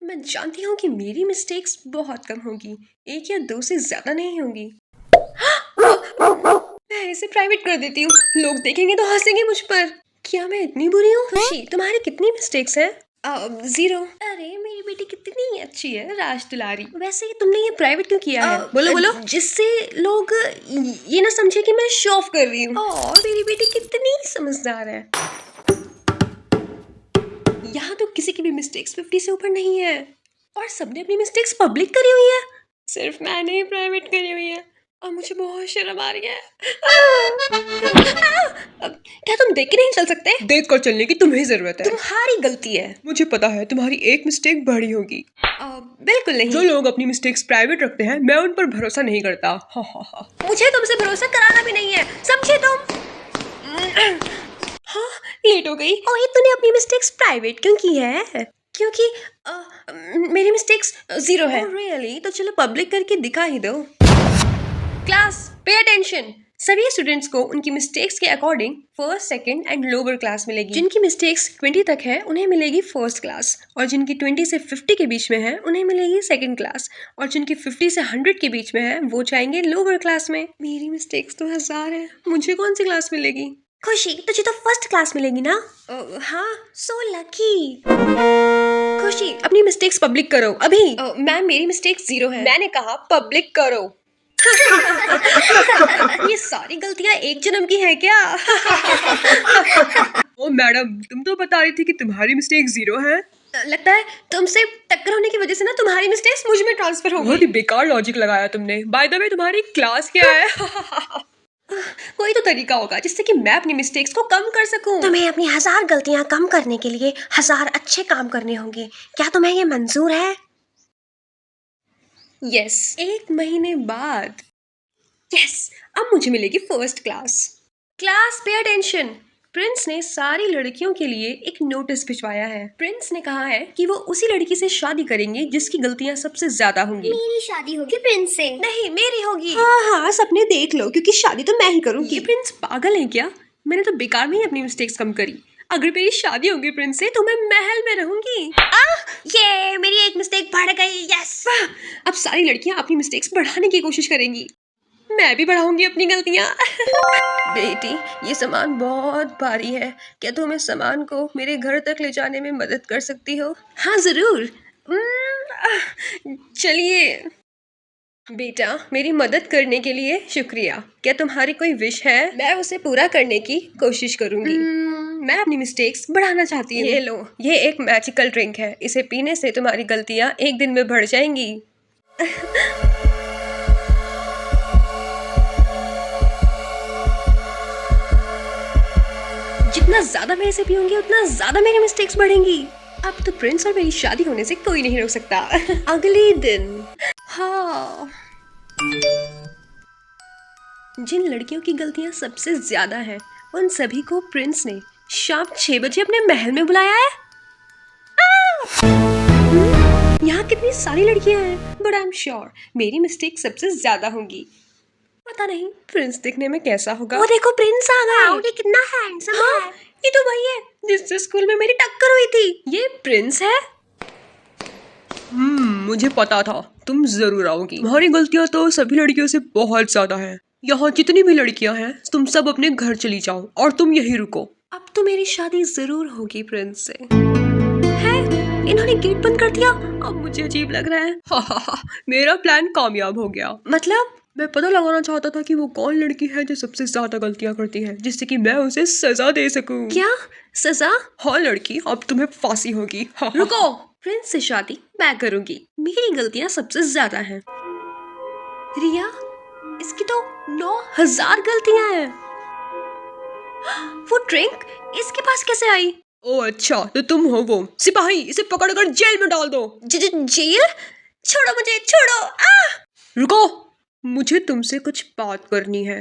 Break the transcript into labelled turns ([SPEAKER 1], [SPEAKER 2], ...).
[SPEAKER 1] मैं जानती हूँ कि मेरी मिस्टेक्स बहुत कम होगी, 1 या 2 से ज्यादा नहीं होंगी। मैं इसे प्राइवेट कर देती हूँ, लोग देखेंगे तो हंसेंगे मुझ पर। क्या मैं इतनी बुरी हूँ? खुशी, तुम्हारी कितनी मिस्टेक्स हैं? 0। अरे मेरी बेटी कितनी अच्छी है, राज दुलारी। वैसे तुमने ये प्राइवेट क्यों किया है? बोलो बोलो। जिससे लोग ये ना समझे कि मैं शो ऑफ कर रही हूँ। और मेरी बेटी कितनी समझदार है। यहाँ तो किसी की भी मिस्टेक्स 50 से ऊपर नहीं है और सबने अपनी मिस्टेक्स पब्लिक करी हुई है, सिर्फ मैंने ही प्राइवेट करी हुई है और मुझे बहुत शर्म आ रही है। क्या तुम देख के नहीं चल सकते?
[SPEAKER 2] देख कर चलने की तुम्हें जरूरत है।
[SPEAKER 1] तुम्हारी गलती है।
[SPEAKER 2] मुझे पता है तुम्हारी एक मिस्टेक बड़ी होगी।
[SPEAKER 1] बिल्कुल नहीं।
[SPEAKER 2] जो लोग अपनी मिस्टेक्स प्राइवेट रखते हैं मैं उन पर भरोसा नहीं करता।
[SPEAKER 1] मुझे तुमसे भरोसा कराना भी नहीं है, समझे तुम? हाँ, लेट हो गई। और तूने अपनी मिस्टेक्स प्राइवेट क्यों की है? क्योंकि मेरी मिस्टेक्स 0 है। रियली? तो चलो पब्लिक करके दिखा ही दो। Class pay attention. सभी स्टूडेंट्स को उनकी मिस्टेक्स के according first, second and lower class मिलेगी। जिनकी मिस्टेक्स 20 तक है उन्हें मिलेगी फर्स्ट क्लास, और जिनकी 20 से 50 के बीच में है उन्हें मिलेगी सेकंड क्लास, और जिनकी 50 से 100 के बीच में है वो जाएंगे लोअर क्लास में। मेरी मिस्टेक्स तो 1000 है, मुझे कौन सी क्लास मिलेगी? खुशी, तुझे तो फर्स्ट क्लास मिलेगी ना? हाँ, सो लकी। खुशी, अपनी मिस्टेक्स पब्लिक करो अभी। मैम मेरी मिस्टेक्स 0 है। मैंने कहा पब्लिक करो। ये सारी गलतियां एक जन्म की है क्या?
[SPEAKER 2] ओ मैडम, तुम तो बता रही थी कि तुम्हारी मिस्टेक 0 है।
[SPEAKER 1] लगता है तुमसे टक्कर होने की वजह से ना तुम्हारी मिस्टेक्स मुझ में ट्रांसफर हो गई।
[SPEAKER 2] बहुत ही बेकार लॉजिक लगाया तुमने। बाय द वे तुम्हारी क्लास क्या है?
[SPEAKER 1] कोई तो तरीका होगा जिससे कि मैं अपनी मिस्टेक्स को कम कर सकूं। तुम्हें अपनी 1000 गलतियां कम करने के लिए 1000 अच्छे काम करने होंगे। क्या तुम्हें ये मंजूर है? यस। 1 महीने बाद यस, अब मुझे मिलेगी first class. Class pay attention. Prince ने सारी लड़कियों के लिए एक नोटिस भिजवाया है। प्रिंस ने कहा है कि वो उसी लड़की से शादी करेंगे जिसकी गलतियां सबसे ज्यादा होंगी।
[SPEAKER 3] मेरी शादी होगी प्रिंस से?
[SPEAKER 1] नहीं, मेरी होगी। हाँ, सपने देख लो, क्योंकि शादी तो मैं ही करूंगी। ये प्रिंस पागल है क्या? मैंने तो बेकार में ही अपनी मिस्टेक्स कम करी। अगर मेरी शादी होगी प्रिंस से तो मैं महल में रहूंगी। ये मेरी एक मिस्टेक बढ़ गई। यस, अब सारी लड़कियां अपनी मिस्टेक्स बढ़ाने की कोशिश करेंगी। मैं भी बढ़ाऊंगी अपनी गलतियां। बेटी, ये सामान बहुत भारी है, क्या तुम इस सामान को मेरे घर तक ले जाने में मदद कर सकती हो? हाँ जरूर। चलिए। बेटा, मेरी मदद करने के लिए शुक्रिया। क्या तुम्हारी कोई विश है? मैं उसे पूरा करने की कोशिश करूंगी। मैं अपनी मिस्टेक्स बढ़ाना चाहती हूँ। ये लो, ये एक मैजिकल ड्रिंक है, इसे पीने से तुम्हारी गलतियां एक दिन में बढ़ जाएंगी। जितना ज्यादा मैं इसे पीऊंगी उतना ज्यादा मेरी मिस्टेक्स बढ़ेंगी। अब तो प्रिंस और मेरी शादी होने से कोई नहीं रोक सकता। अगले दिन हाँ, जिन लड़कियों की गलतियां सबसे ज्यादा हैं उन सभी को प्रिंस ने शाम 6 बजे अपने महल में बुलाया है। यहाँ कितनी सारी लड़कियां हैं, बट आई एम श्योर मेरी मिस्टेक सबसे ज्यादा होंगी। पता नहीं प्रिंस दिखने में कैसा होगा। वो देखो, प्रिंस आ गया।
[SPEAKER 3] ये कितना हैंडसम है।
[SPEAKER 1] ये तो वही है जिससे स्कूल में मेरी टक्कर हुई थी। ये प्रिंस है।
[SPEAKER 2] मुझे पता था तुम जरूर आओगी। तुम्हारी गलतियां तो सभी लड़कियों से बहुत ज्यादा हैं। यहाँ जितनी भी लड़कियां हैं तुम सब अपने घर चली जाओ और तुम यहीं रुको।
[SPEAKER 1] अब तो मेरी शादी जरूर होगी प्रिंस से। है, इन्होंने गेट बंद कर दिया। अब मुझे अजीब लग रहा है।
[SPEAKER 2] मेरा प्लान कामयाब हो गया।
[SPEAKER 1] मतलब?
[SPEAKER 2] मैं पता लगाना चाहता था कि वो कौन लड़की है जो सबसे ज्यादा गलतियां करती है, जिससे कि मैं उसे सजा दे सकूं।
[SPEAKER 1] क्या सजा?
[SPEAKER 2] हाँ लड़की, अब तुम्हें फांसी होगी।
[SPEAKER 1] रुको, प्रिंस से शादी मैं करूंगी। मेरी गलतियां सबसे ज्यादा हैं। रिया, इसकी तो 9000 गलतियां हैं। वो ड्रिंक इसके पास कैसे आई?
[SPEAKER 2] ओ अच्छा, तो तुम हो वो सिपाही। इसे पकड़कर जेल में डाल दो।
[SPEAKER 1] जेल? छोड़ो मुझे, छोड़ो।
[SPEAKER 2] रुको, मुझे तुमसे कुछ बात करनी है।